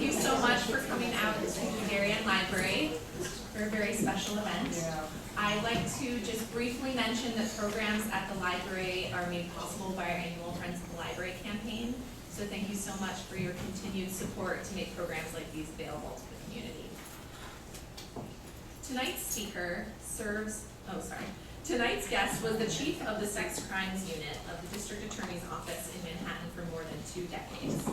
you so much for coming out to the Darien Library for a very special event. I'd like to just briefly mention that programs at the library are made possible by our annual Friends of the Library campaign. So thank you so much for your continued support to make programs like these available to the community. Tonight's guest was the chief of the Sex Crimes Unit of the District Attorney's Office in Manhattan for more than 2 decades.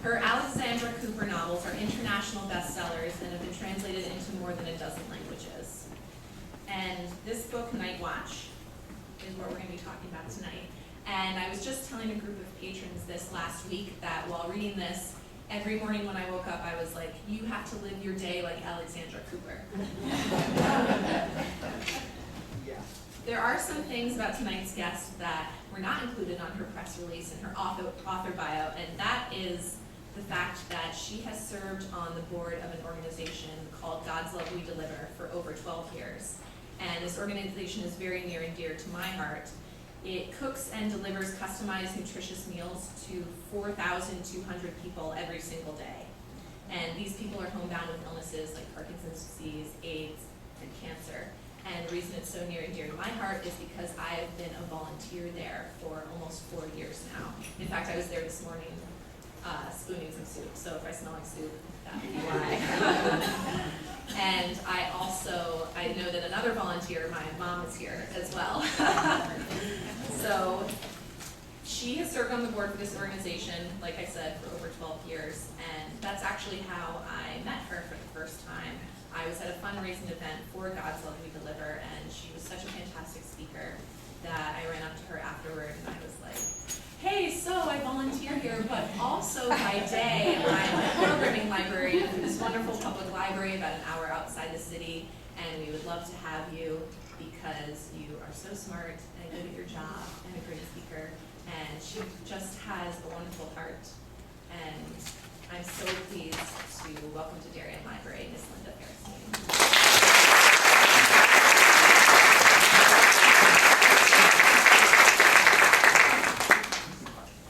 Her Alexandra Cooper novels are international bestsellers and have been translated into more than a dozen languages. And this book, Night Watch, is what we're going to be talking about tonight. And I was just telling a group of patrons this last week that while reading this, every morning when I woke up, I was like, you have to live your day like Alexandra Cooper. There are some things about tonight's guest that were not included on her press release and her author bio, and that is the fact that she has served on the board of an organization called God's Love We Deliver for over 12 years. And this organization is very near and dear to my heart. It cooks and delivers customized, nutritious meals to 4,200 people every single day. And these people are homebound with illnesses like Parkinson's disease, AIDS, and cancer. And the reason it's so near and dear to my heart is because I have been a volunteer there for almost 4 years now. In fact, I was there this morning spooning some soup, so if I smell like soup, that would be why. And I know that another volunteer, my mom, is here as well. So she has served on the board for this organization, like I said, for over 12 years, and that's actually how I met her for the first time. I was at a fundraising event for God's Love We Deliver, and she was such a fantastic speaker that I ran up to her afterward and I was like, hey, so I volunteer here, but also by day I'm a programming librarian for this wonderful public library about an hour outside the city, and we would love to have you because you are so smart and good at your job and a great speaker, and she just has a wonderful heart. And I'm so pleased to welcome to Darien Library Miss Linda Fairstein.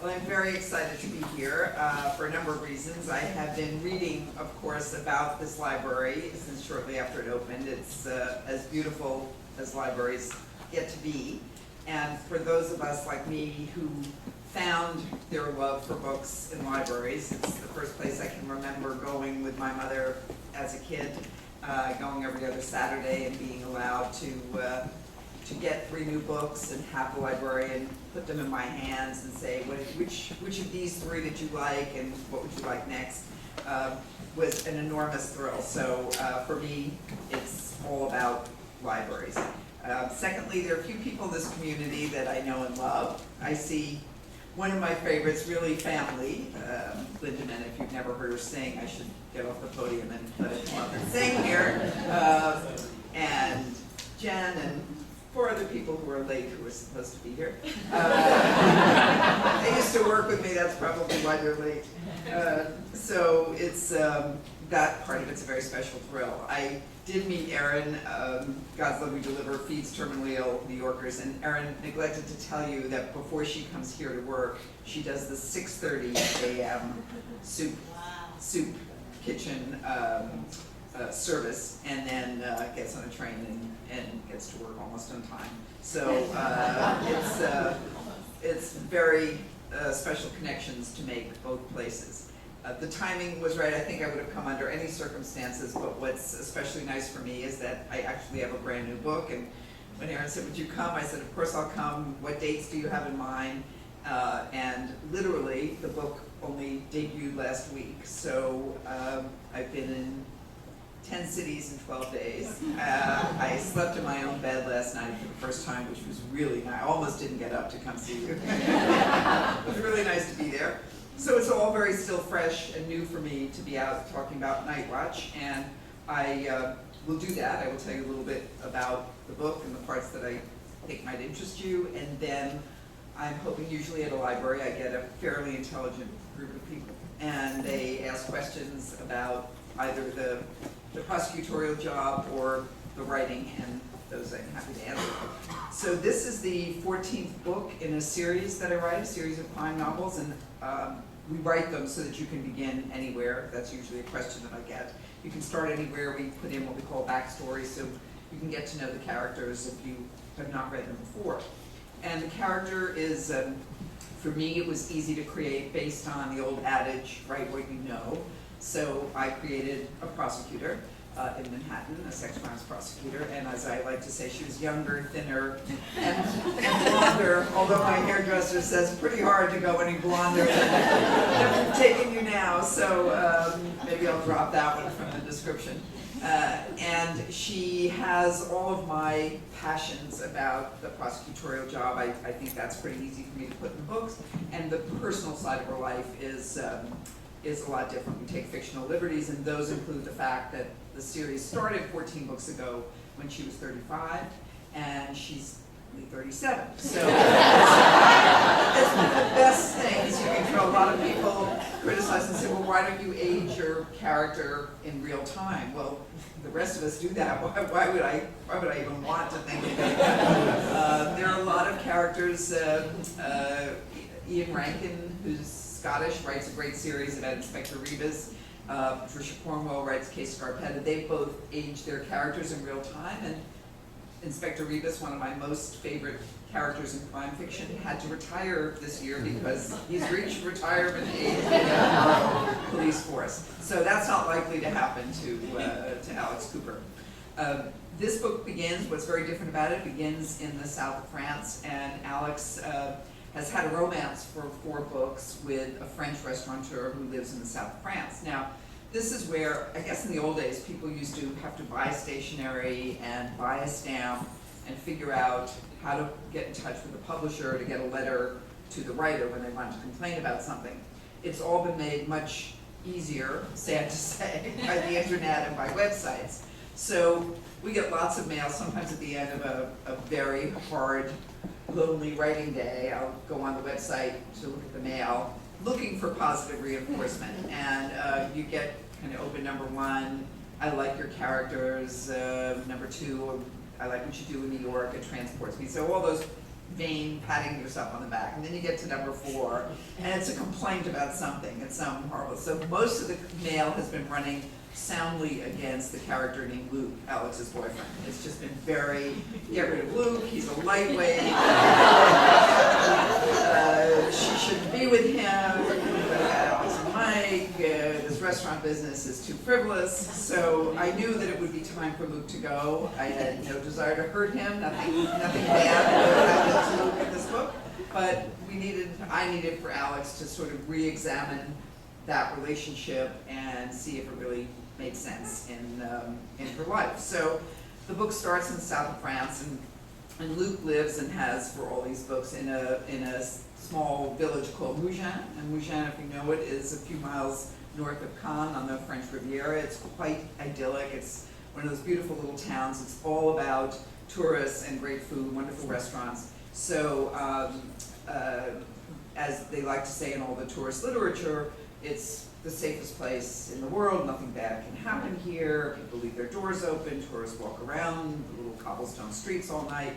Well, I'm very excited to be here for a number of reasons. I have been reading, of course, about this library since shortly after it opened. It's as beautiful as libraries get to be. And for those of us like me who found their love for books in libraries, it's the first place I can remember going with my mother as a kid, going every other Saturday and being allowed to get 3 new books and have the librarian put them in my hands and say, which of these 3 did you like and what would you like next, was an enormous thrill. So for me, it's all about libraries. Secondly, there are a few people in this community that I know and love. I see one of my favorites, really family, Linda, and if you've never heard her sing, I should get off the podium and let her come up and sing here. And Jen and 4 other people who are late who are supposed to be here. They used to work with me, that's probably why they're late. So it's, that part of it's a very special thrill. I did meet Erin. God's Love We Deliver feeds terminally ill New Yorkers, and Erin neglected to tell you that before she comes here to work, she does the 6:30 a.m. soup kitchen service, and then gets on a train and gets to work almost on time. So it's very special connections to make both places. The timing was right. I think I would have come under any circumstances, but what's especially nice for me is that I actually have a brand new book, and when Erin said, would you come? I said, of course I'll come. What dates do you have in mind? And literally, the book only debuted last week, so I've been in 10 cities in 12 days. I slept in my own bed last night for the first time, which was really nice. I almost didn't get up to come see you. It was really nice to be there. So it's all very still fresh and new for me to be out talking about Night Watch, and I will do that. I will tell you a little bit about the book and the parts that I think might interest you, and then I'm hoping usually at a library I get a fairly intelligent group of people, and they ask questions about either the prosecutorial job or the writing, and those I'm happy to answer. So this is the 14th book in a series that I write, a series of crime novels, and we write them so that you can begin anywhere. That's usually a question that I get. You can start anywhere. We put in what we call backstory, so you can get to know the characters if you have not read them before. And the character is, for me, it was easy to create based on the old adage, write what you know. So I created a prosecutor in Manhattan, a sex crimes prosecutor, and as I like to say, she was younger, thinner, and blonder, although my hairdresser says pretty hard to go any blonder than I'm taking you now, so maybe I'll drop that one from the description. And she has all of my passions about the prosecutorial job. I think that's pretty easy for me to put in the books, and the personal side of her life is a lot different. We take fictional liberties, and those include the fact that the series started 14 books ago when she was 35, and she's only 37. So it's one of the best things. You can hear a lot of people criticize and say, well, why don't you age your character in real time? Well, the rest of us do that. Why would I even want to think of that? There are a lot of characters. Ian Rankin, who's Scottish, writes a great series about Inspector Rebus. Patricia Cornwell writes Case Scarpetta. They both age their characters in real time, and Inspector Rebus, one of my most favorite characters in crime fiction, had to retire this year because he's reached retirement age in the police force. So that's not likely to happen to Alex Cooper. This book begins, what's very different about it, begins in the south of France, and Alex has had a romance for 4 books with a French restaurateur who lives in the south of France. Now, this is where, I guess in the old days, people used to have to buy stationery and buy a stamp and figure out how to get in touch with the publisher to get a letter to the writer when they wanted to complain about something. It's all been made much easier, sad to say, by the internet and by websites. So we get lots of mail, sometimes at the end of a very hard, lonely writing day. I'll go on the website to look at the mail, looking for positive reinforcement. And you get kind of open number 1, I like your characters. Number 2, I like what you do in New York, it transports me. So all those vain patting yourself on the back. And then you get to number 4, and it's a complaint about something. It's some horrible. So most of the mail has been running soundly against the character named Luke, Alex's boyfriend. It's just been very, get rid of Luke, he's a lightweight, she shouldn't be with him, Alex and Mike, this restaurant business is too frivolous. So I knew that it would be time for Luke to go. I had no desire to hurt him, nothing bad happened to Luke in this book, but I needed for Alex to sort of re-examine that relationship and see if it really made sense in her life. So the book starts in the south of France, and Luke lives and has for all these books in a small village called Mougins. And Mougins, if you know it, is a few miles north of Cannes on the French Riviera. It's quite idyllic. It's one of those beautiful little towns. It's all about tourists and great food, wonderful restaurants. So as they like to say in all the tourist literature, it's the safest place in the world. Nothing bad can happen here. People leave their doors open. Tourists walk around the little cobblestone streets all night.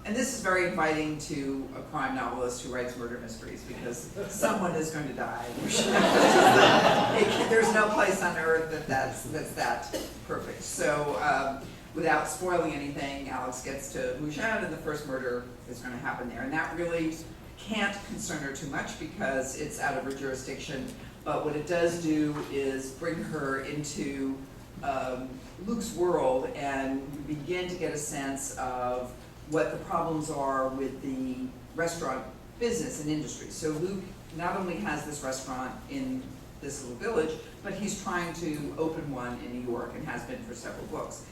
And this is very inviting to a crime novelist who writes murder mysteries, because someone is going to die. There's no place on earth that's that perfect. So without spoiling anything, Alex gets to Mougins, and the first murder is going to happen there. And that really can't concern her too much because it's out of her jurisdiction. But what it does do is bring her into Luke's world, and we begin to get a sense of what the problems are with the restaurant business and industry. So Luke not only has this restaurant in this little village, but he's trying to open one in New York and has been for several books.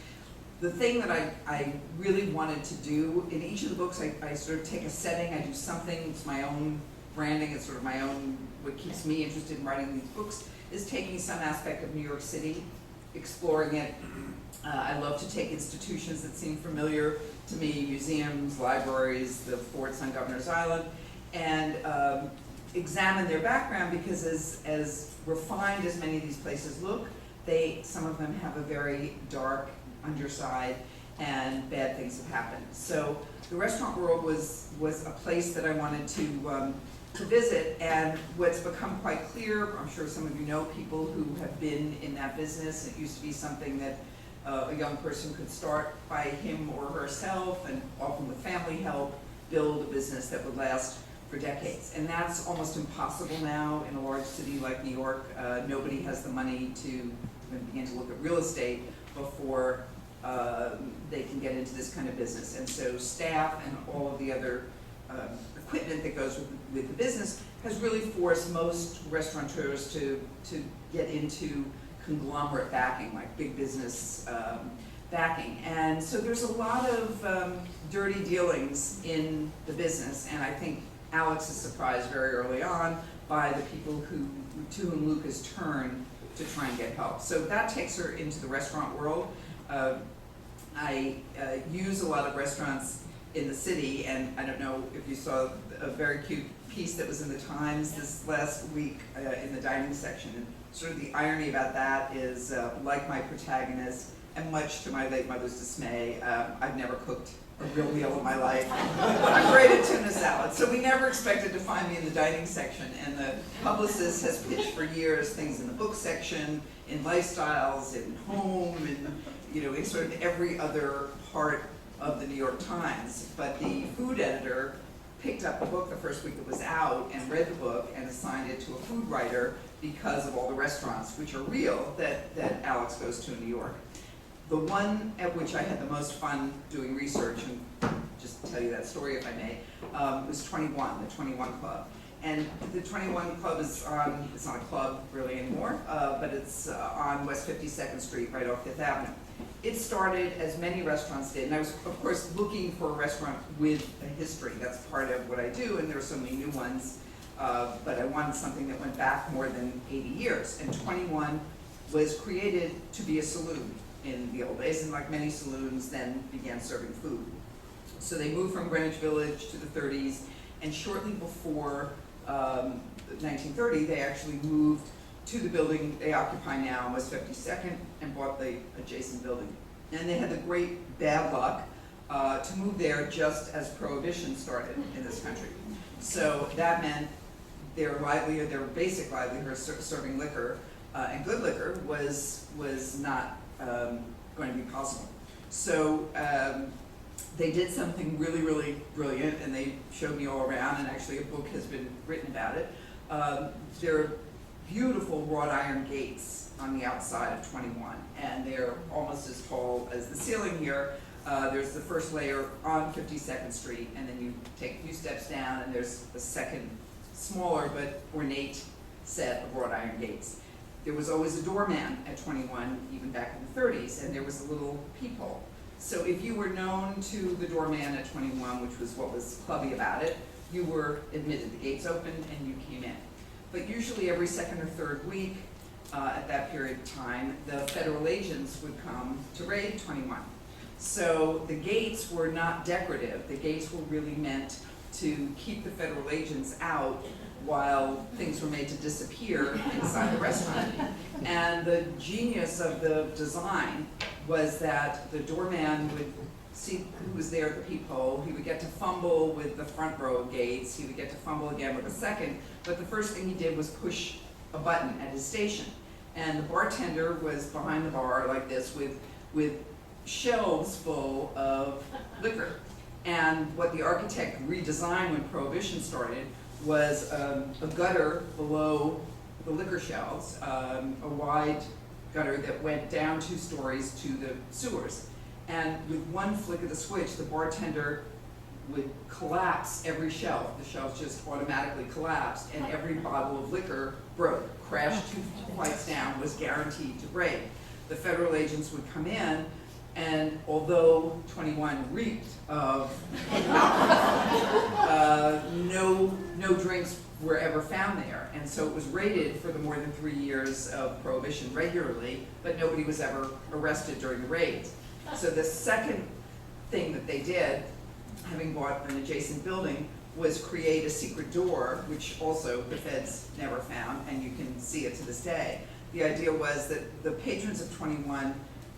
The thing that I really wanted to do, in each of the books, I sort of take a setting, I do something, it's my own branding, it's sort of my own, what keeps me interested in writing these books, is taking some aspect of New York City, exploring it. I love to take institutions that seem familiar to me, museums, libraries, the forts on Governor's Island, and examine their background, because as refined as many of these places look, some of them have a very dark underside, and bad things have happened. So the restaurant world was a place that I wanted to to visit. And what's become quite clear, I'm sure some of you know people who have been in that business. It used to be something that a young person could start by him or herself, and often with family help, build a business that would last for decades. And that's almost impossible now in a large city like New York. Nobody has the money to even begin to look at real estate before they can get into this kind of business. And so staff and all of the other equipment that goes with the business has really forced most restaurateurs to get into conglomerate backing, like big business backing. And so there's a lot of dirty dealings in the business, and I think Alex is surprised very early on by the people to whom Luke has turned to try and get help. So that takes her into the restaurant world. I use a lot of restaurants in the city, and I don't know if you saw a very cute piece that was in the Times this last week in the dining section. And sort of the irony about that is, like my protagonist, and much to my late mother's dismay, I've never cooked a real meal in my life. But I'm great at tuna salad. So we never expected to find me in the dining section. And the publicist has pitched for years things in the book section, in lifestyles, in home, and in sort of every other part of the New York Times. But the food editor picked up the book the first week it was out and read the book and assigned it to a food writer because of all the restaurants, which are real, that Alex goes to in New York. The one at which I had the most fun doing research, and just to tell you that story if I may, was 21, the 21 Club. And the 21 Club is on, it's not a club really anymore, but it's on West 52nd Street, right off Fifth Avenue. It started, as many restaurants did, and I was, of course, looking for a restaurant with a history. That's part of what I do, and there are so many new ones, but I wanted something that went back more than 80 years. And 21 was created to be a saloon in the old days, and like many saloons, then began serving food. So they moved from Greenwich Village to the 30s, and shortly before 1930, they actually moved to the building they occupy now on West 52nd and bought the adjacent building. And they had the great bad luck to move there just as Prohibition started in this country. So that meant their livelihood, their basic livelihood, serving liquor and good liquor, was not going to be possible. So they did something really, really brilliant, and they showed me all around, and actually a book has been written about it. There are beautiful wrought iron gates on the outside of 21, and they're almost as tall as the ceiling here. There's the first layer on 52nd Street, and then you take a few steps down, and there's a second, smaller but ornate set of wrought iron gates. There was always a doorman at 21, even back in the 30s, and there was a little peephole. So if you were known to the doorman at 21, which was what was clubby about it, you were admitted. The gates opened and you came in. But usually every second or third week at that period of time, the federal agents would come to raid 21. So the gates were not decorative. The gates were really meant to keep the federal agents out while things were made to disappear inside the restaurant. And the genius of the design was that the doorman would see who was there at the peephole. He would get to fumble with the front row of gates. He would get to fumble again with the second. But the first thing he did was push a button at his station. And the bartender was behind the bar like this with shelves full of liquor. And what the architect redesigned when Prohibition started was a gutter below the liquor shelves, a wide gutter that went down 2 stories to the sewers. And with one flick of the switch, the bartender would collapse every shelf. The shelves just automatically collapsed, and every bottle of liquor broke, crashed 2 flights down, was guaranteed to break. The federal agents would come in, and although 21 reeked of alcohol, no drinks were ever found there. And so it was raided for the more than 3 years of Prohibition regularly, but nobody was ever arrested during the raids. So the second thing that they did, having bought an adjacent building, was create a secret door, which also the feds never found, and you can see it to this day. The idea was that the patrons of 21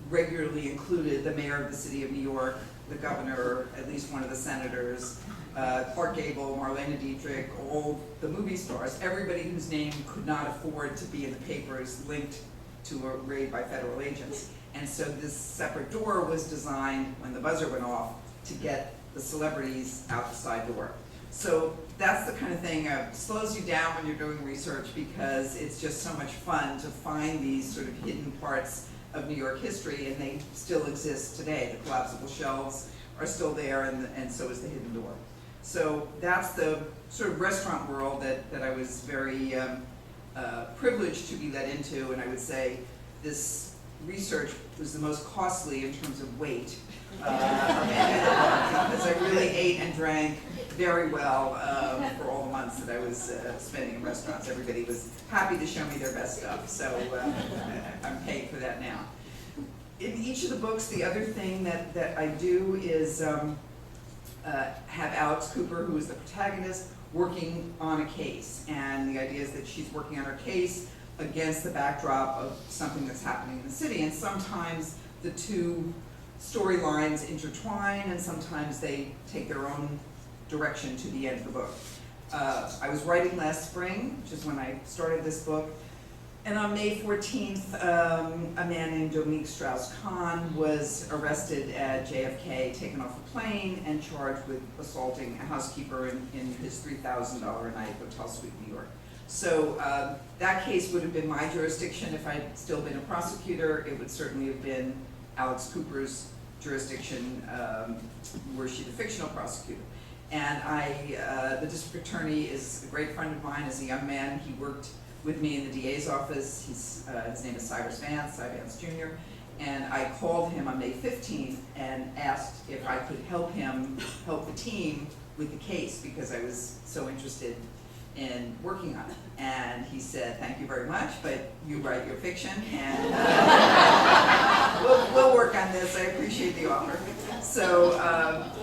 regularly included the mayor of the city of New York, the governor, at least one of the senators, Clark Gable, Marlene Dietrich, all the movie stars, everybody whose name could not afford to be in the papers linked to a raid by federal agents. And so this separate door was designed, when the buzzer went off, to get the celebrities out the side door. So that's the kind of thing that slows you down when you're doing research, because it's just so much fun to find these sort of hidden parts of New York history, and they still exist today. The collapsible shelves are still there, and so is the hidden door. So that's the sort of restaurant world that I was very privileged to be led into, and I would say this research was the most costly in terms of weight of any of the book, because I really ate and drank very well for all the months that I was spending in restaurants. Everybody was happy to show me their best stuff, so I'm paying for that now. In each of the books, the other thing that I do is have Alex Cooper, who is the protagonist, working on a case. And the idea is that she's working on her case against the backdrop of something that's happening in the city. And sometimes the two storylines intertwine, and sometimes they take their own direction to the end of the book. I was writing last spring, which is when I started this book, and on May 14th, a man named Dominique Strauss-Kahn was arrested at JFK, taken off a plane, and charged with assaulting a housekeeper in his $3,000 a night hotel suite in New York. So that case would have been my jurisdiction if I'd still been a prosecutor. It would certainly have been Alex Cooper's jurisdiction, were she the fictional prosecutor. And the district attorney is a great friend of mine as a young man. He worked with me in the DA's office. His name is Cy Vance Jr. And I called him on May 15th and asked if I could help the team with the case, because I was so interested in working on it. And he said, "Thank you very much, but you write your fiction, and we'll work on this. I appreciate the offer." So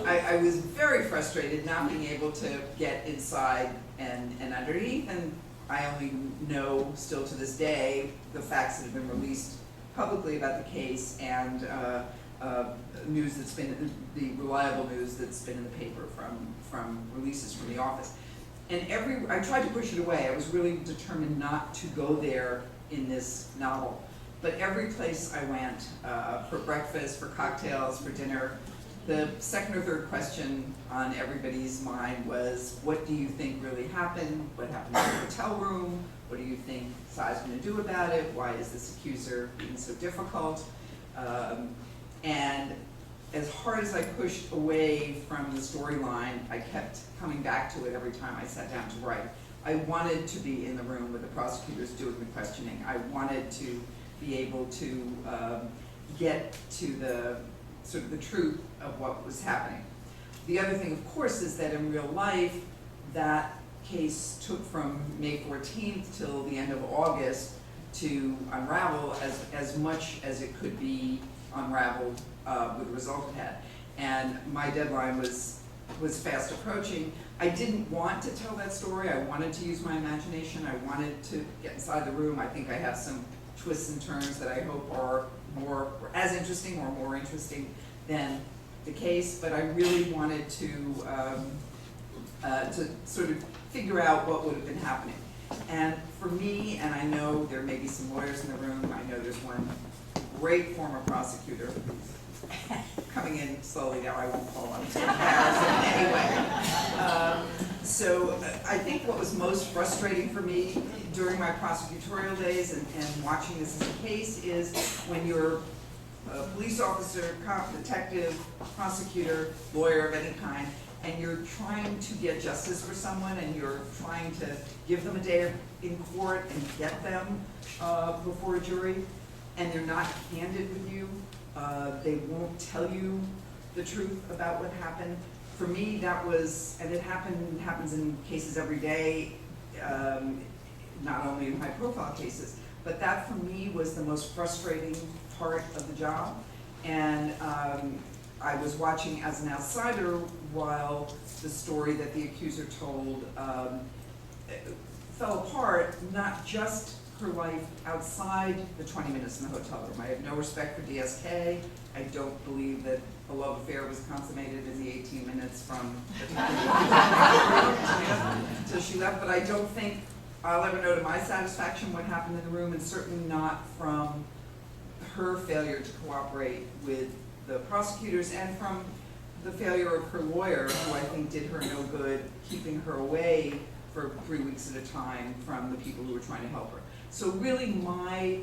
I was very frustrated not being able to get inside and underneath, and I only know still to this day the facts that have been released publicly about the case, and news that's been, the reliable news that's been in the paper from releases from the office. And I tried to push it away. I was really determined not to go there in this novel. But every place I went, for breakfast, for cocktails, for dinner, the second or third question on everybody's mind was, what do you think really happened? What happened in the hotel room? What do you think Cy's going to do about it? Why is this accuser being so difficult? And as hard as I pushed away from the storyline, I kept coming back to it every time I sat down to write. I wanted to be in the room with the prosecutors doing the questioning. I wanted to be able to get to the sort of the truth of what was happening. The other thing, of course, is that in real life, that case took from May 14th till the end of August to unravel as much as it could be unraveled with the result it had. And my deadline was fast approaching. I didn't want to tell that story. I wanted to use my imagination. I wanted to get inside the room. I think I have some twists and turns that I hope are as interesting or more interesting than the case, but I really wanted to sort of figure out what would have been happening. And for me, and I know there may be some lawyers in the room, I know there's one great former prosecutor coming in slowly now, I won't call him to embarrass him anyway. So I think what was most frustrating for me during my prosecutorial days and watching this as a case is when you're a police officer, cop, detective, prosecutor, lawyer of any kind, and you're trying to get justice for someone, and you're trying to give them a day in court and get them before a jury, and they're not candid with you. They won't tell you the truth about what happened. For me, that was, and it happens in cases every day, not only in high-profile cases, but that for me was the most frustrating part of the job. And I was watching as an outsider while the story that the accuser told fell apart, not just her life outside the 20 minutes in the hotel room. I have no respect for DSK. I don't believe that a love affair was consummated in the 18 minutes from the time until she left, but I don't think I'll ever know to my satisfaction what happened in the room, and certainly not from her failure to cooperate with the prosecutors and from the failure of her lawyer, who I think did her no good, keeping her away for 3 weeks at a time from the people who were trying to help her. So really my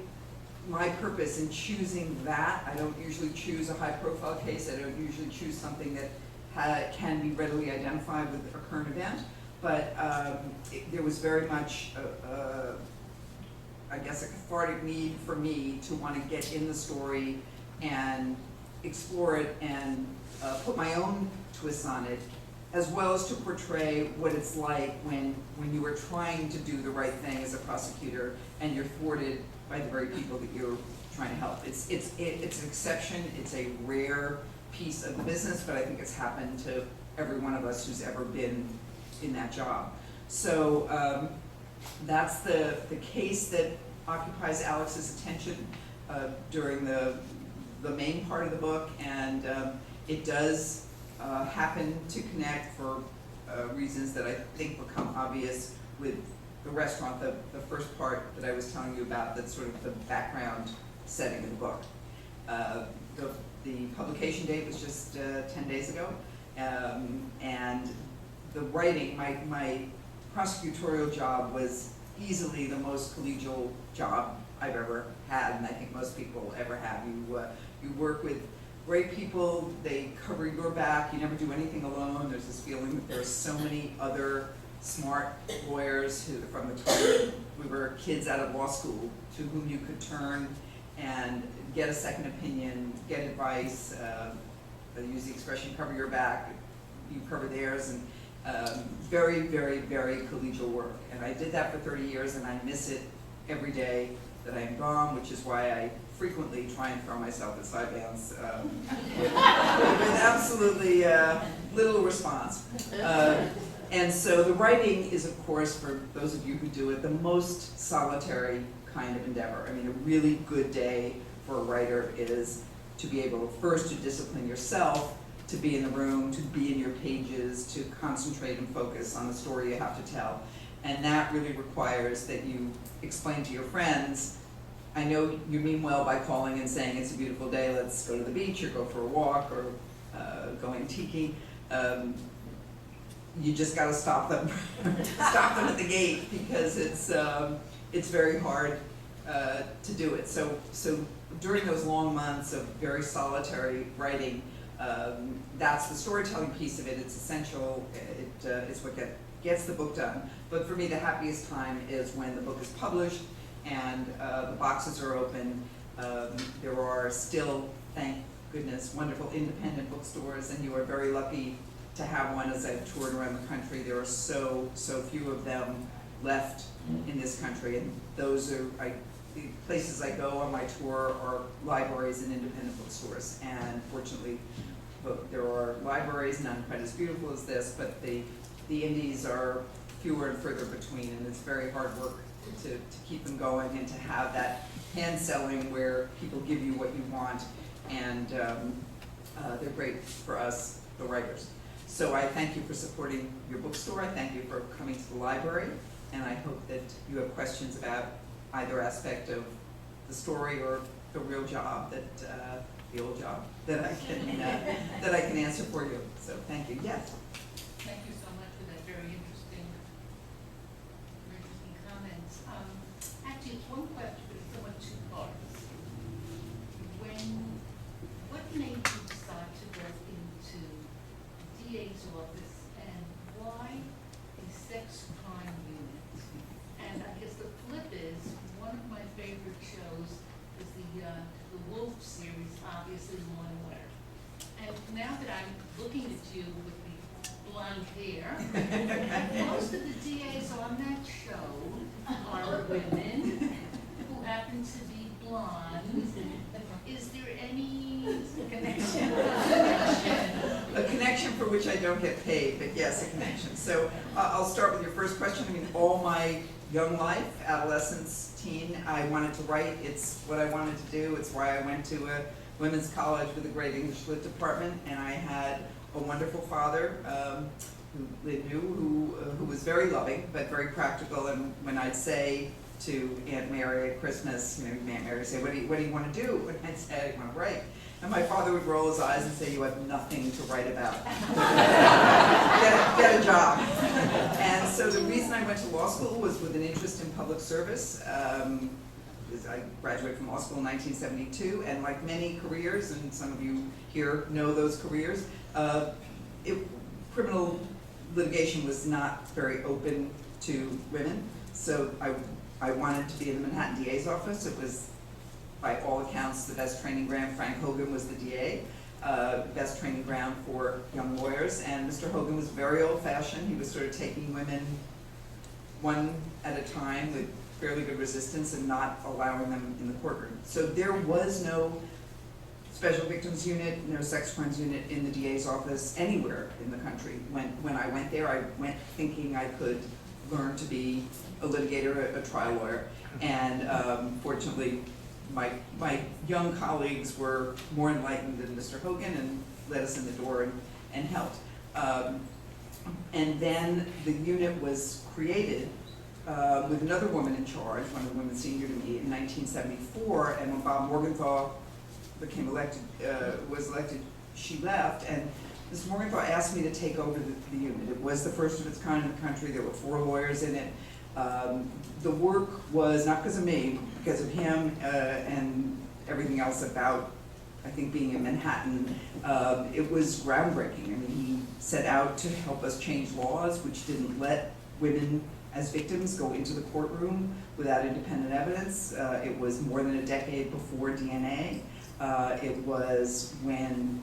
purpose in choosing that, I don't usually choose a high profile case, I don't usually choose something that can be readily identified with a current event, but there was very much, I guess, a cathartic need for me to want to get in the story and explore it and put my own twists on it, as well as to portray what it's like when you are trying to do the right thing as a prosecutor and you're thwarted by the very people that you're trying to help. It's an exception, it's a rare piece of the business, but I think it's happened to every one of us who's ever been in that job. So that's the case that occupies Alex's attention during the main part of the book, and it does happen to connect for reasons that I think become obvious with the restaurant, the first part that I was telling you about, that's sort of the background setting of the book. The publication date was just 10 days ago, and the writing, my prosecutorial job was easily the most collegial job I've ever had, and I think most people ever have. You work with great people, they cover your back, you never do anything alone. There's this feeling that there are so many other smart lawyers who, from the time we were kids out of law school, to whom you could turn and get a second opinion, get advice, use the expression cover your back, you cover theirs, and very, very, very collegial work. And I did that for 30 years, and I miss it every day that I am gone, which is why I frequently try and throw myself at side bands with absolutely little response. And so the writing is, of course, for those of you who do it, the most solitary kind of endeavor. I mean, a really good day for a writer is to be able to first to discipline yourself, to be in the room, to be in your pages, to concentrate and focus on the story you have to tell. And that really requires that you explain to your friends, I know you mean well by calling and saying it's a beautiful day, let's go to the beach or go for a walk or going tiki. You just got to stop them, stop them at the gate, because it's very hard to do it. So during those long months of very solitary writing, that's the storytelling piece of it. It's essential. It's what gets the book done. But for me, the happiest time is when the book is published and the boxes are open. There are still, thank goodness, wonderful independent bookstores, and you are very lucky to have one. As I've toured around the country, there are so few of them left in this country, and those are the places I go on my tour are libraries and independent bookstores. And fortunately, there are libraries, none quite as beautiful as this, but the indies are fewer and further between, and it's very hard work to keep them going and to have that hand selling where people give you what you want, and they're great for us, the writers. So I thank you for supporting your bookstore. I thank you for coming to the library, and I hope that you have questions about either aspect of the story or the real job, the old job, that I can answer for you. So thank you. Yes. Thank you so much for that very interesting comments. Actually, it's one question, but it's somewhat two parts. What made you decide to go into DA's office, and why a sex crime unit? And I guess the flip is, one of my favorite shows is the Wolf series, obviously Law and Order. And now that I'm looking at you with the blonde hair, most of the DAs on that show are women who happen to be blonde. Is there any connection? A connection for which I don't get paid, but yes, a connection. So I'll start with your first question. I mean, all my young life, adolescence, teen. I wanted to write. It's what I wanted to do. It's why I went to a women's college with a great English lit department, and I had a wonderful father who Lynn knew, who was very loving but very practical. And when I'd say to Aunt Mary at Christmas, Aunt Mary would say, what do you want to do? And I'd say, I want to write. And my father would roll his eyes and say, you have nothing to write about. Get a job. And so the reason I went to law school was with an interest in public service. I graduated from law school in 1972, and like many careers, and some of you here know those careers, criminal litigation was not very open to women. So I wanted to be in the Manhattan DA's office. It was, by all accounts, the best training ground. Frank Hogan was the DA, best training ground for young lawyers. And Mr. Hogan was very old-fashioned. He was sort of taking women one at a time with fairly good resistance and not allowing them in the courtroom. So there was no special victims unit, no sex crimes unit in the DA's office anywhere in the country. When I went there, I went thinking I could learn to be a litigator, a trial lawyer. And fortunately, my young colleagues were more enlightened than Mr. Hogan and let us in the door and helped. And then the unit was created with another woman in charge, one of the women senior to me, in 1974. And when Bob Morgenthau was elected, she left. And Ms. Morgenthau asked me to take over the unit. It was the first of its kind in the country. There were 4 lawyers in it. The work was not because of me, because of him and everything else about, I think, being in Manhattan. It was groundbreaking. I mean, he set out to help us change laws which didn't let women as victims go into the courtroom without independent evidence. It was more than a decade before DNA. It was when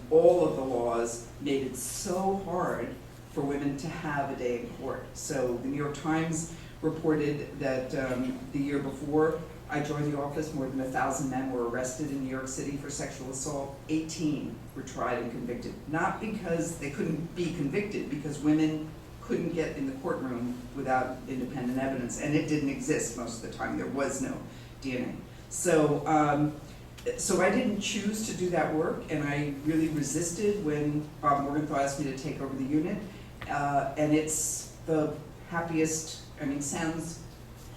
all of the laws made it so hard for women to have a day in court. So the New York Times reported that the year before I joined the office, more than 1,000 men were arrested in New York City for sexual assault. 18 were tried and convicted. Not because they couldn't be convicted, because women couldn't get in the courtroom without independent evidence, and it didn't exist most of the time. There was no DNA. So I didn't choose to do that work, and I really resisted when Bob Morgenthau asked me to take over the unit. And it's the happiest, I mean, sounds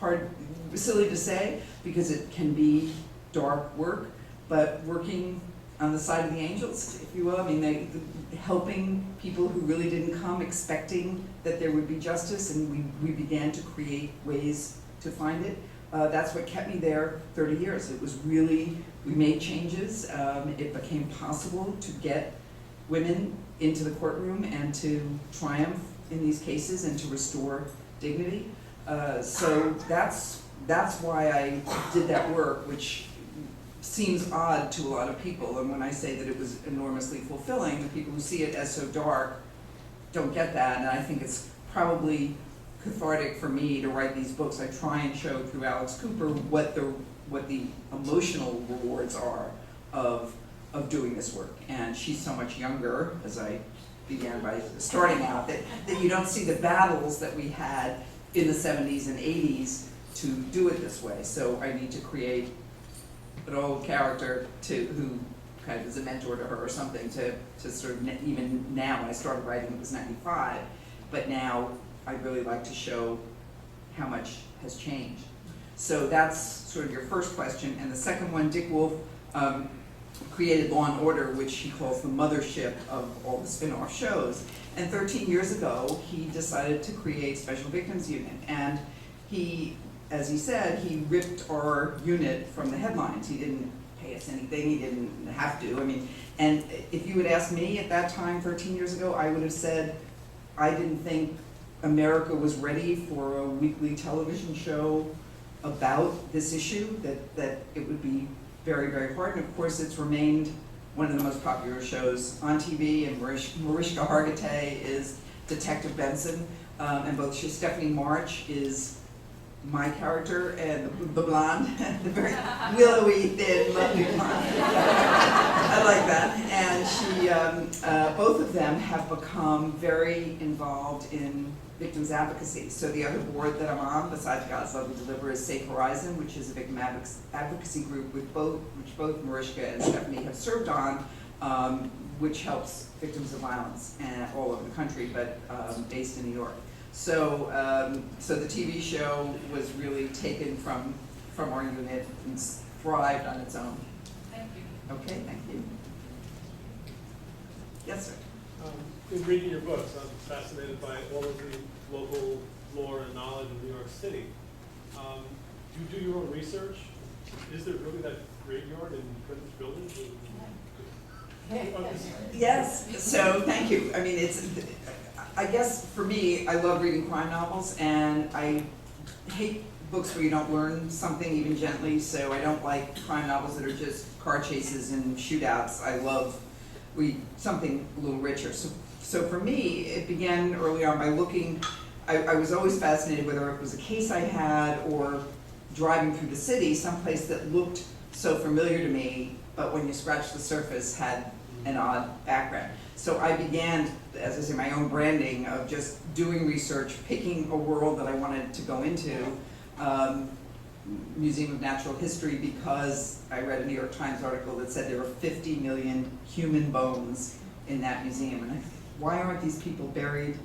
hard, silly to say, because it can be dark work, but working on the side of the angels, if you will. I mean, helping people who really didn't come expecting that there would be justice, and we began to create ways to find it. That's what kept me there 30 years. It was really, we made changes. It became possible to get women into the courtroom and to triumph in these cases and to restore dignity. So that's why I did that work, which seems odd to a lot of people. And when I say that it was enormously fulfilling, the people who see it as so dark don't get that. And I think it's probably cathartic for me to write these books. I try and show through Alex Cooper what the emotional rewards are of doing this work. And she's so much younger, as I began by starting out, that you don't see the battles that we had in the 70s and 80s to do it this way. So I need to create an old character who kind of is a mentor to her or something to sort of, even now, when I started writing it was 95, but now I really like to show how much has changed. So that's sort of your first question. And the second one, Dick Wolf created Law and Order, which he calls the mothership of all the spin-off shows. And 13 years ago, he decided to create Special Victims Unit. And he, as he said, he ripped our unit from the headlines. He didn't pay us anything, he didn't have to. I mean, and if you had asked me at that time, 13 years ago, I would have said, I didn't think America was ready for a weekly television show about this issue, that it would be very, very hard. And of course, it's remained one of the most popular shows on TV, and Mariska Hargitay is Detective Benson, and both Stephanie March is my character, and the blonde, the very willowy, thin, lovely blonde. I like that. And she, both of of them have become very involved in victims advocacy. So the other board that I'm on, besides God's Love We Deliver, is Safe Horizon, which is a victim advocacy group which both Mariska and Stephanie have served on, which helps victims of violence all over the country, but based in New York. So, so the TV show was really taken from our unit and thrived on its own. Thank you. Okay, thank you. Yes, sir. In reading your books, I'm fascinated by all of the local lore and knowledge of New York City. Do you do your own research? Is there really that graveyard in Greenwich Village? Yes, so thank you. I mean, I guess for me, I love reading crime novels, and I hate books where you don't learn something even gently, so I don't like crime novels that are just car chases and shootouts. I love something a little richer. So for me, it began early on by looking, I was always fascinated whether it was a case I had or driving through the city, someplace that looked so familiar to me, but when you scratch the surface had an odd background. So I began, as I say, my own branding of just doing research, picking a world that I wanted to go into, Museum of Natural History, because I read a New York Times article that said there were 50 million human bones in that museum. And I thought, why aren't these people buried,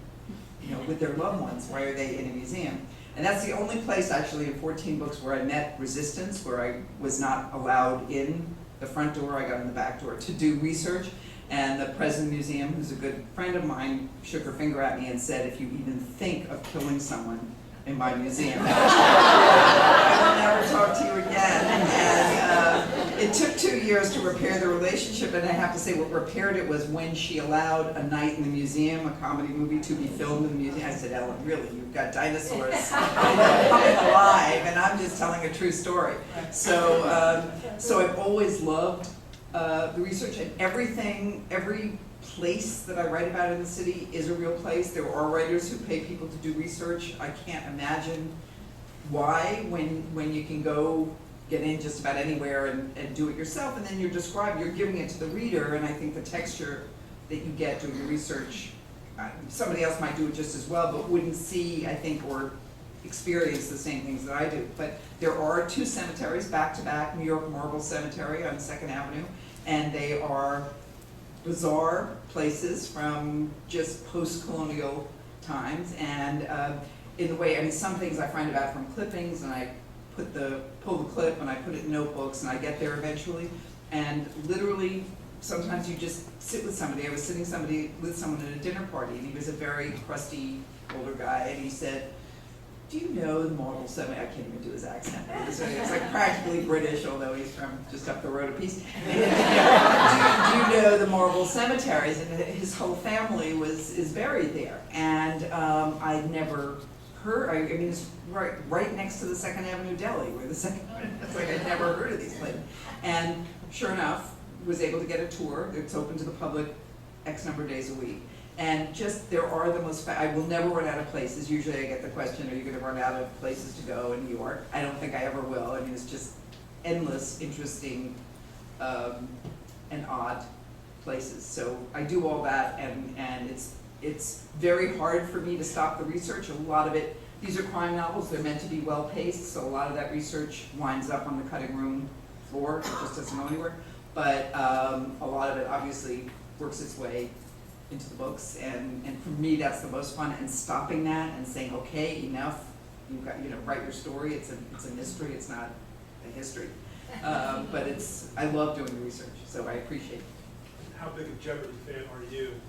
with their loved ones? Why are they in a museum? And that's the only place actually in 14 books where I met resistance, where I was not allowed in the front door, I got in the back door to do research. And the president of the museum, who's a good friend of mine, shook her finger at me and said, if you even think of killing someone in my museum, I will never talk to you again. And it took 2 years to repair the relationship, and I have to say what repaired it was when she allowed A Night in the Museum, a comedy movie, to be filmed in the museum. I said, Ellen, really, you've got dinosaurs coming alive, and I'm just telling a true story. So, so I've always loved the research, and every place that I write about in the city is a real place. There are writers who pay people to do research. I can't imagine why, when you can go get in just about anywhere and do it yourself, and then you're giving it to the reader, and I think the texture that you get doing the research, somebody else might do it just as well, but wouldn't see, I think, or experience the same things that I do. But there are 2 cemeteries back to back, New York Marble Cemetery on 2nd Avenue, and they are bizarre places from just post-colonial times. And in the way, I mean, some things I find about from clippings, and I pull the clip and I put it in notebooks, and I get there eventually. And literally, sometimes you just sit with somebody. I was sitting with someone at a dinner party, and he was a very crusty older guy, and he said, do you know the Marble Cemetery? I can't even do his accent. It's like practically British, although he's from just up the road a piece. Do you know the Marble Cemeteries? And his whole family is buried there. And I'd never heard, I mean, it's right next to the 2nd Avenue Deli, where it's like I'd never heard of these places. And sure enough, was able to get a tour. It's open to the public X number of days a week. And just, there are the most, I will never run out of places. Usually I get the question, are you gonna run out of places to go in New York? I don't think I ever will. I mean, it's just endless, interesting, and odd places. So I do all that, and it's very hard for me to stop the research. A lot of it, these are crime novels, they're meant to be well-paced, so a lot of that research winds up on the cutting room floor. It just doesn't go anywhere. But a lot of it obviously works its way into the books, and for me that's the most fun, and stopping that and saying, okay, enough, you've got, write your story. It's a mystery, it's not a history, but I love doing the research, so I appreciate it. How big a Jeopardy fan are you?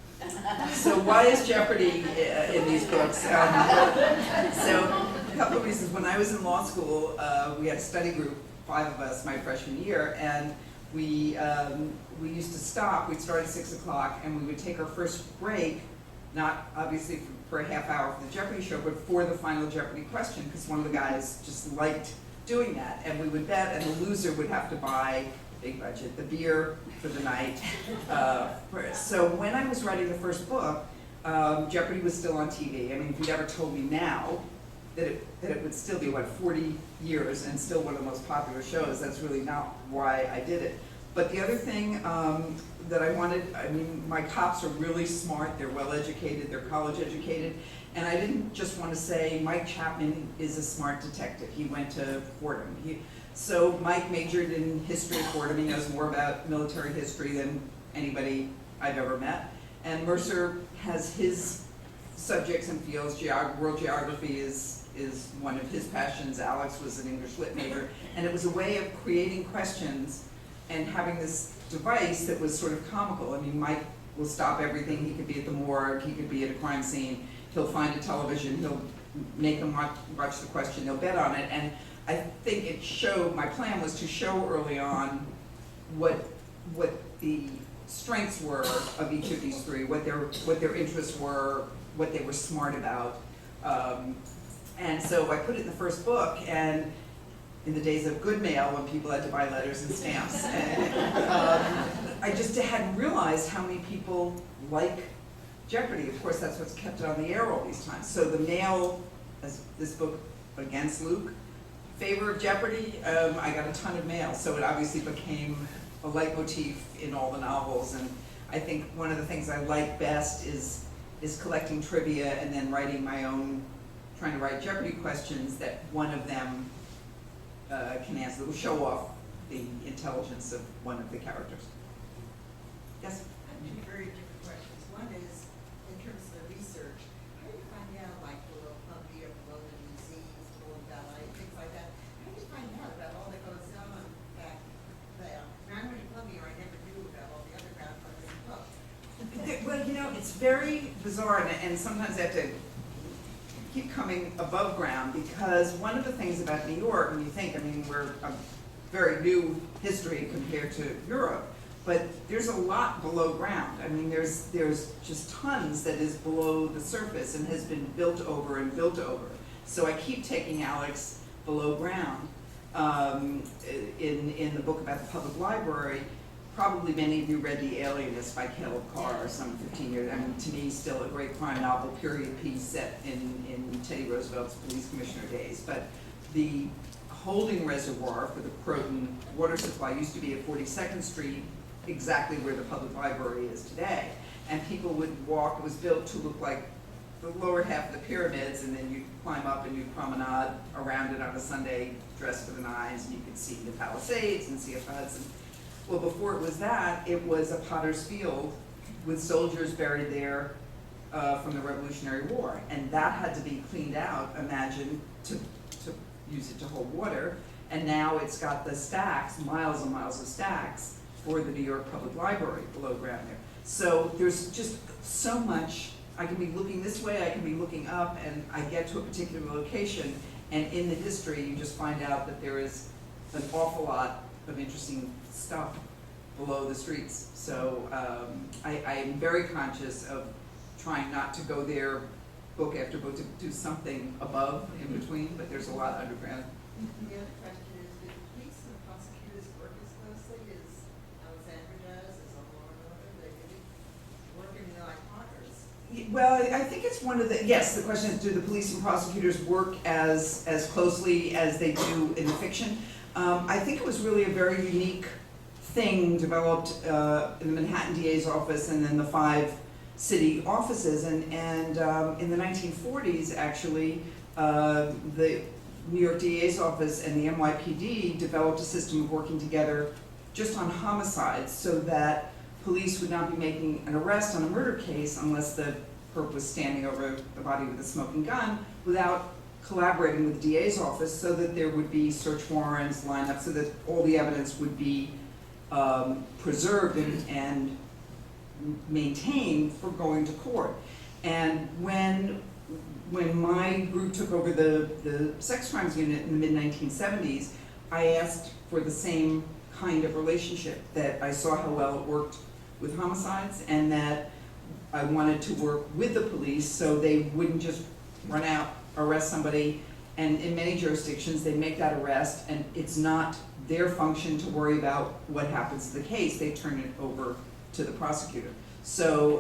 So why is Jeopardy in these books? So a couple of reasons. When I was in law school, we had a study group, 5 of us, my freshman year, and we used to stop. We'd start at 6 o'clock, and we would take our first break, not obviously for a half hour for the Jeopardy show, but for the final Jeopardy question, because one of the guys just liked doing that. And we would bet, and the loser would have to buy, big budget, the beer for the night. So when I was writing the first book, Jeopardy was still on TV. I mean, if you'd ever told me now that it would still be, 40 years and still one of the most popular shows, that's really not why I did it. But the other thing that I wanted, I mean, my cops are really smart, they're well-educated, they're college-educated, and I didn't just want to say Mike Chapman is a smart detective. He went to Fordham. So Mike majored in history at Fordham. He knows more about military history than anybody I've ever met. And Mercer has his subjects and fields. World geography is one of his passions. Alex was an English lit major. And it was a way of creating questions and having this device that was sort of comical. I mean, Mike will stop everything. He could be at the morgue. He could be at a crime scene. He'll find a television. He'll make them watch the question. They'll bet on it. And I think it showed, my plan was to show early on what the strengths were of each of these three, what their interests were, what they were smart about. And so I put it in the first book, and in the days of good mail when people had to buy letters and stamps. And I just hadn't realized how many people like Jeopardy. Of course, that's what's kept it on the air all these times. So the mail, as this book against Luke, favor of Jeopardy, I got a ton of mail. So it obviously became a leitmotif in all the novels. And I think one of the things I like best is collecting trivia and then writing my own, trying to write Jeopardy questions that one of them can answer, that will show off the intelligence of one of the characters. Yes? I have two very different questions. One is, in terms of the research, how do you find out, like, below Columbia, below the museums, below ballet, things like that? How do you find out about all that goes on back there? When I went to Columbia, I never knew about all the underground parts of the book. Well, you know, it's very bizarre, and sometimes I have to keep coming above ground, because one of the things about New York, when you think, I mean, we're a very new history compared to Europe, but there's a lot below ground. I mean, there's just tons that is below the surface and has been built over and built over. So I keep taking Alex below ground. In the book about the public library, probably many of you read The Alienist by Caleb Carr some 15 years. I mean, to me, still a great crime novel, period piece set in Teddy Roosevelt's police commissioner days. But the holding reservoir for the Croton water supply used to be at 42nd Street, exactly where the public library is today. And people would walk, it was built to look like the lower half of the pyramids, and then you'd climb up and you'd promenade around it on a Sunday, dressed for the nines, and you could see the Palisades and see a Hudson. Well, before it was that, it was a potter's field with soldiers buried there from the Revolutionary War. And that had to be cleaned out, imagine, to use it to hold water. And now it's got the stacks, miles and miles of stacks, for the New York Public Library below ground there. So there's just so much. I can be looking this way, I can be looking up, and I get to a particular location, and in the history you just find out that there is an awful lot of interesting stuff below the streets. So I am very conscious of trying not to go there book after book, to do something above in between, but there's a lot underground. The other question is, do the police and the prosecutors work as closely as Alexandra does, as a law and order? They really working like partners? Well, I think it's one of the, yes, the question is, do the police and prosecutors work as closely as they do in the fiction? I think it was really a very unique thing developed in the Manhattan DA's office and then the 5 city offices. And in the 1940s, actually, the New York DA's office and the NYPD developed a system of working together just on homicides, so that police would not be making an arrest on a murder case unless the perp was standing over the body with a smoking gun, without collaborating with the DA's office, so that there would be search warrants lined up, so that all the evidence would be preserved and maintained for going to court. And when my group took over the sex crimes unit in the mid-1970s, I asked for the same kind of relationship, that I saw how well it worked with homicides, and that I wanted to work with the police so they wouldn't just run out, arrest somebody, and in many jurisdictions they make that arrest and it's not their function to worry about what happens to the case. They turn it over to the prosecutor. So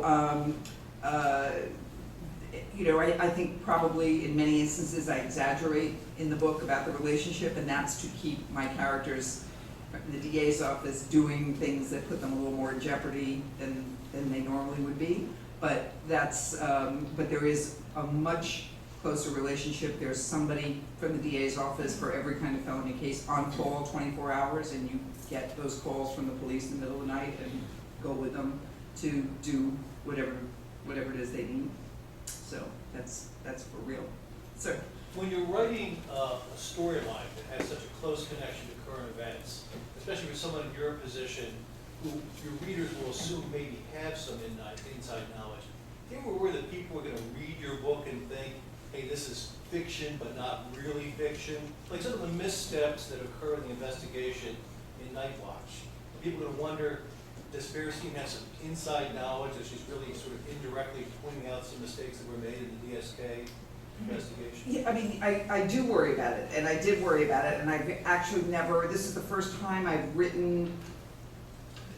you know, I think probably in many instances I exaggerate in the book about the relationship, and that's to keep my characters the DA's office doing things that put them a little more in jeopardy than they normally would be. But that's, but there is a much closer relationship. There's somebody from the DA's office for every kind of felony case on call 24 hours, and you get those calls from the police in the middle of the night and go with them to do whatever it is they need. So that's for real. So When you're writing a storyline that has such a close connection to current events, especially with someone in your position who your readers will assume maybe have some inside knowledge, do you ever worry that people are going to read your book and think, hey, this is fiction but not really fiction? Like some of the missteps that occur in the investigation in Night Watch. People are going to wonder, does Fairstein have some inside knowledge that she's really sort of indirectly pointing out some mistakes that were made in the DSK investigation? yeah, I mean, I do worry about it, and I did worry about it, and I've actually never, this is the first time I've written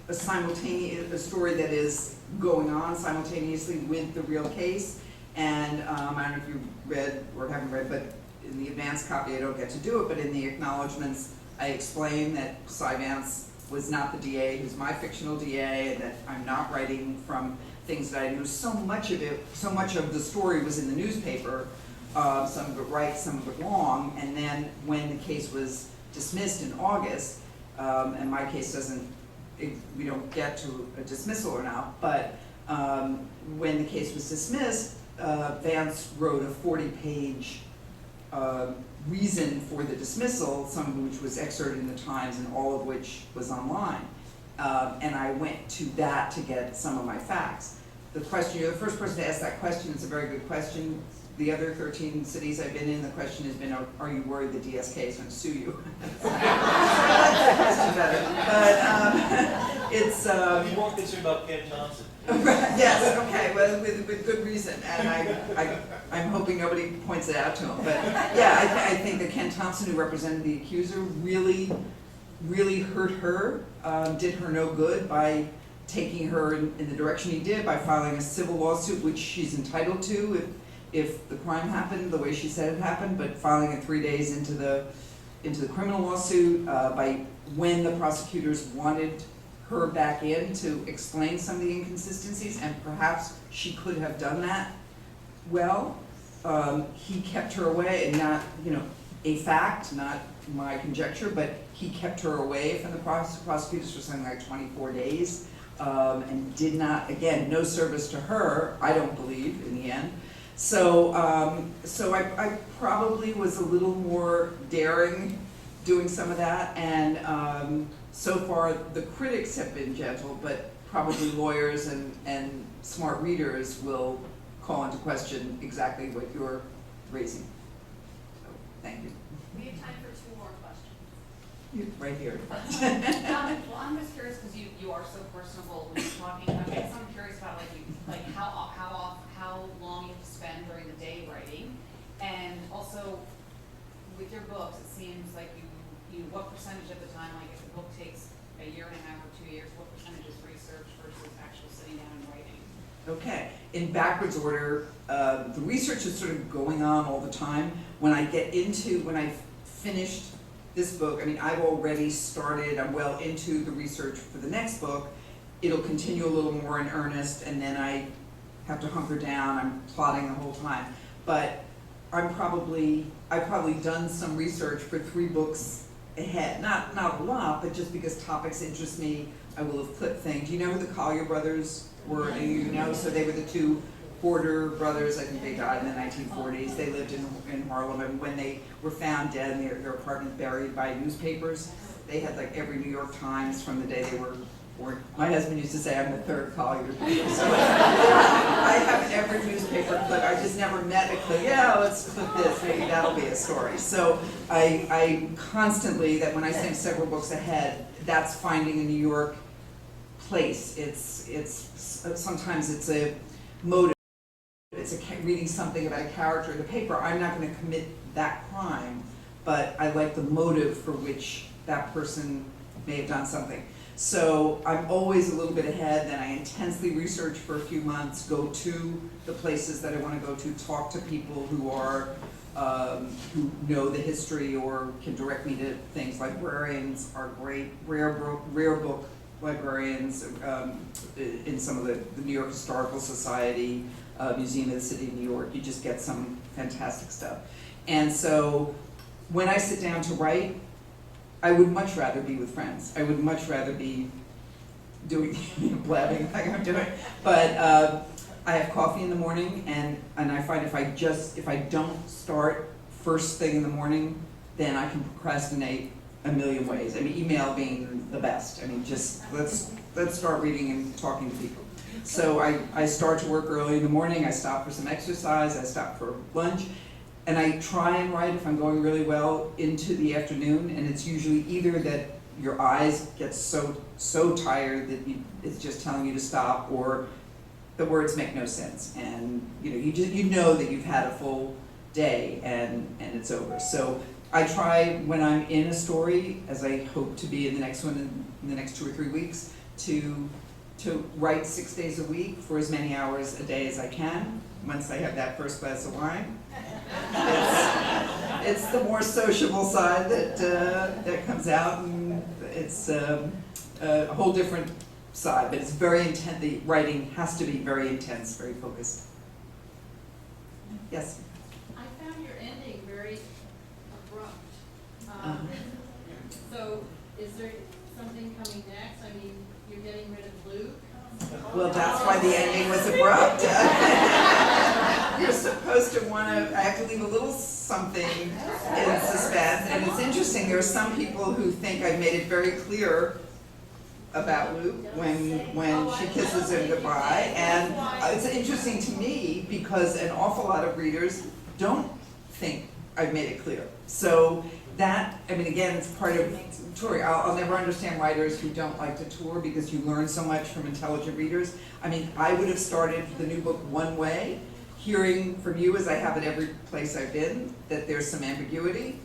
a story that is going on simultaneously with the real case. And I don't know if you read or haven't read, but in the advance copy I don't get to do it, but in the acknowledgments I explain that Cy Vance was not the DA, who's my fictional DA, and that I'm not writing from things that I knew. So much of the story was in the newspaper, some of it right, some of it wrong, and then when the case was dismissed in August, and my case we don't get to a dismissal or not, but when the case was dismissed, Vance wrote a 40-page reason for the dismissal, some of which was excerpted in the Times and all of which was online. And I went to that to get some of my facts. The question, you're the first person to ask that question. It's a very good question. The other 13 cities I've been in, the question has been, are you worried the DSK is going to sue you? I like that question better. But it's... You weren't concerned about Ken Thompson. Yes, okay, well, with good reason, and I'm hoping nobody points it out to him. But yeah, I think that Ken Thompson, who represented the accuser, really hurt her, did her no good by taking her in the direction he did, by filing a civil lawsuit, which she's entitled to if the crime happened the way she said it happened, but filing it 3 days into the criminal lawsuit, by when the prosecutors wanted her back in to explain some of the inconsistencies, and perhaps she could have done that well. He kept her away, and not, a fact, not my conjecture, but he kept her away from the prosecutors for something like 24 days, and did not, again, no service to her, I don't believe, in the end. So, I probably was a little more daring doing some of that, and so far the critics have been gentle, but probably lawyers and smart readers will call into question exactly what you're raising. So, thank you. We have time for 2 more questions. Right here. Well, I'm just curious because you are so personable when you're talking. I guess I'm curious about how long you have to spend during the day writing, and also with your books, it seems like you what percentage of the time, like if the book takes 1.5 years or 2 years, what percentage is research versus actual sitting down and writing? Okay, in backwards order, the research is sort of going on all the time. When I've finished this book, I mean, I've already started, I'm well into the research for the next book. It'll continue a little more in earnest, and then I have to hunker down. I'm plotting the whole time. But I've probably done some research for 3 books ahead. Not a lot, but just because topics interest me, I will have clipped things. Do you know who the Collier brothers were? So they were the 2 Porter brothers. I think they died in the 1940s. They lived in Harlem, and when they were found dead in their apartment buried by newspapers, they had like every New York Times from the day they were born. My husband used to say I'm the 3rd Collier. So I have every newspaper clip. I just never met a clip. Yeah, let's clip this. Maybe that'll be a story. So I constantly, that when I say several books ahead, that's finding a New York place. It's sometimes it's a motive. It's reading something about a character in the paper. I'm not going to commit that crime, but I like the motive for which that person may have done something. So I'm always a little bit ahead, then I intensely research for a few months, go to the places that I want to go to, talk to people who are who know the history or can direct me to things. Librarians are great, rare book librarians in some of the New York Historical Society, Museum of the City of New York. You just get some fantastic stuff. And so when I sit down to write, I would much rather be with friends. I would much rather be doing blabbing like I'm doing. But I have coffee in the morning, and I find if I don't start first thing in the morning, then I can procrastinate a million ways. I mean, email being the best. I mean, just let's start reading and talking to people. So I start to work early in the morning. I stop for some exercise. I stop for lunch. And I try and write, if I'm going really well, into the afternoon, and it's usually either that your eyes get so tired that it's just telling you to stop, or the words make no sense, and you know that you've had a full day and it's over. So I try, when I'm in a story, as I hope to be in the next one in the next 2 or 3 weeks, to write 6 days a week for as many hours a day as I can. Once I have that first glass of wine, it's the more sociable side that comes out, and it's a whole different side, but it's very intense. The writing has to be very intense, very focused. Yes? I found your ending very abrupt. So is there something coming next? I mean, you're getting rid of Luke? Well, that's why the ending was abrupt. You're supposed to want to, I have to leave a little something in suspense, and it's interesting, there are some people who think I've made it very clear about Luke when she kisses him goodbye, and it's interesting to me because an awful lot of readers don't think I've made it clear. So that, I mean, again, it's part of touring. I'll never understand writers who don't like to tour because you learn so much from intelligent readers. I mean, I would have started the new book one way, hearing from you, as I have at every place I've been, that there's some ambiguity.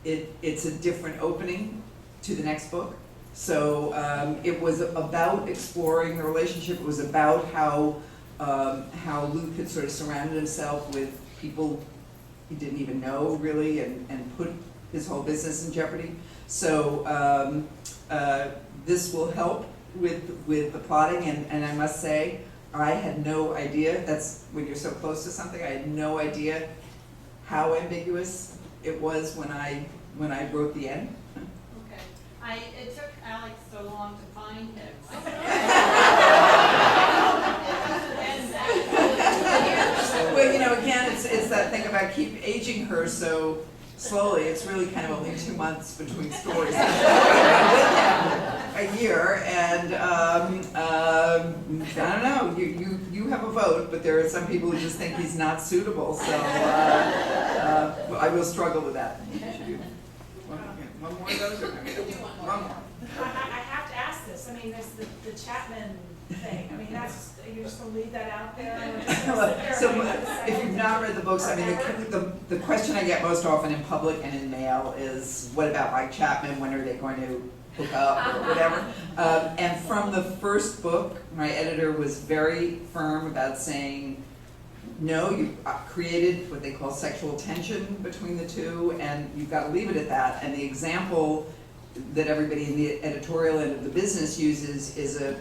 It's a different opening to the next book. So it was about exploring the relationship. It was about how Luke had sort of surrounded himself with people he didn't even know, really, and put his whole business in jeopardy. So this will help with the plotting, and I must say, I had no idea, that's when you're so close to something, I had no idea how ambiguous it was when I wrote the end. Okay. It took Alex so long to find him. Well, again, it's that thing about keep aging her so slowly. It's really kind of only 2 months between stories. A year, and I don't know. You have a vote, but there are some people who just think he's not suitable. So I will struggle with that. One more of those? One more. I have to ask this. I mean, there's the Chapman thing. I mean, you're just gonna leave that out there? So if you've not read the books, I mean, the question I get most often in public and in mail is, what about Mike Chapman? When are they going to hook up or whatever? And from the first book, my editor was very firm about saying, no, you created what they call sexual tension between the two, and you've got to leave it at that. And the example that everybody in the editorial end of the business uses is an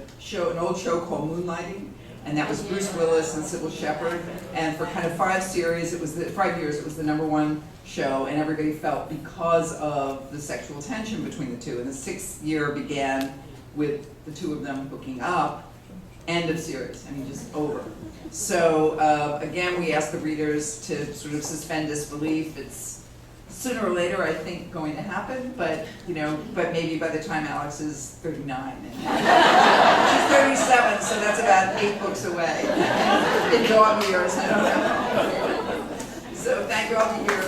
old show called Moonlighting, and that was Bruce Willis and Sybil Shepherd. And for kind of 5 years, it was the #1 show, and everybody felt because of the sexual tension between the two. And the 6th year began with the two of them hooking up. End of series. I mean, just over. So again, we ask the readers to sort of suspend disbelief. It's sooner or later, I think, going to happen, but maybe by the time Alex is 39. And she's 37, so that's about 8 books away. In dog years, I don't know. So thank you all for your